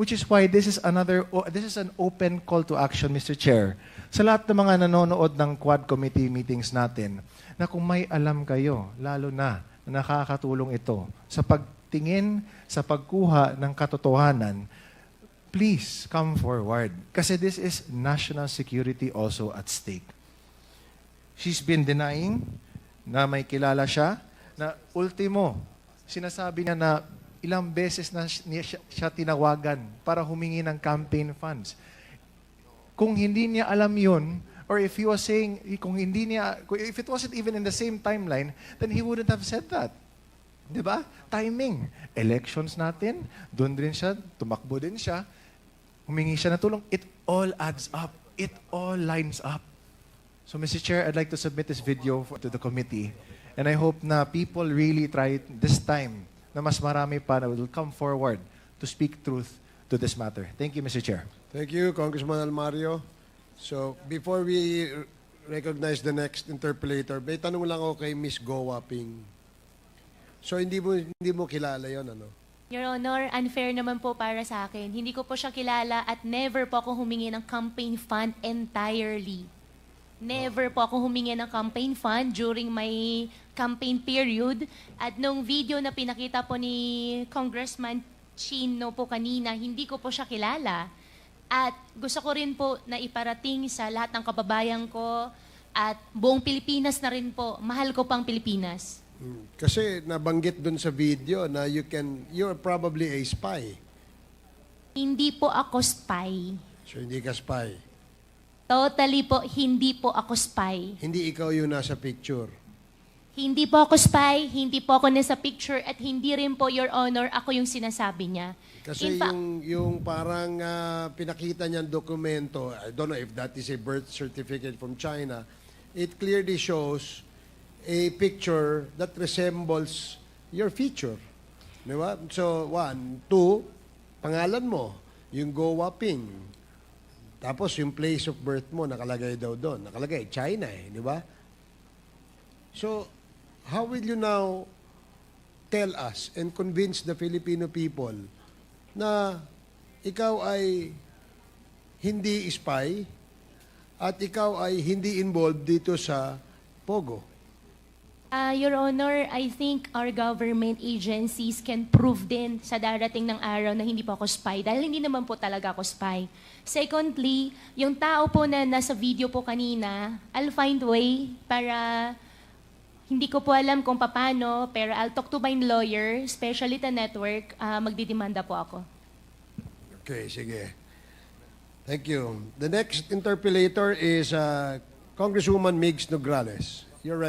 Which is why this is an open call to action, Mr. Chair. Sa lahat ng mga nanonood ng Quad Committee meetings natin, na kung may alam kayo, lalo na nakakatulong ito sa pagtingin, sa pagkuha ng katotohanan, please come forward. Kasi this is national security also at stake. She's been denying na may kilala siya, na ultimo, sinasabi niya na ilang beses na siya tinawagan para humingi ng campaign funds. Kung hindi niya alam yun, or if he was saying, if it wasn't even in the same timeline, then he wouldn't have said that. Diba? Timing. Elections natin, doon din siya, tumakbo din siya, humingi siya ng tulong. It all adds up. It all lines up. So, Mr. Chair, I'd like to submit this video to the committee. And I hope na people really try this time na mas marami pa na will come forward to speak truth to this matter. Thank you, Mr. Chair. Thank you, Congressman Almario. So, before we recognize the next interpellator, may tanong lang ako kay Miss Go Waping. So, hindi mo kilala yon, ano? Your Honor, unfair naman po para sa akin. Hindi ko po siya kilala at never po ako humingi ng campaign fund entirely. Never po ako humingi ng campaign fund during my campaign period. At nung video na pinakita po ni Congressman Chino po kanina, hindi ko po siya kilala. At gusto ko rin po na iparating sa lahat ng kababayan ko at buong Pilipinas na rin po. Mahal ko pang Pilipinas. Kasi nabanggit dun sa video na you're probably a spy. Hindi po ako spy. So, hindi ka spy. Totally po, hindi po ako spy. Hindi ikaw yung nasa picture. Hindi po ako spy, hindi po ako nasa picture, at hindi rin po, Your Honor, ako yung sinasabi niya. Kasi yung parang pinakita niyang dokumento, I don't know if that is a birth certificate from China, it clearly shows a picture that resembles your feature. Di ba? So, 1, 2, pangalan mo, yung Go Waping. Tapos yung place of birth mo, nakalagay daw doon. Nakalagay, China di ba? So, how will you now tell us and convince the Filipino people na ikaw ay hindi spy at ikaw ay hindi involved dito sa Pogo? Your Honor, I think our government agencies can prove din sa darating ng araw na hindi po ako spy dahil hindi naman po talaga ako spy. Secondly, yung tao po na nasa video po kanina, I'll find way para, hindi ko po alam kung paano, pero I'll talk to my lawyer, especially the network, magdidemanda po ako. Okay, sige. Thank you. The next interpellator is Congresswoman Migs Nograles. Your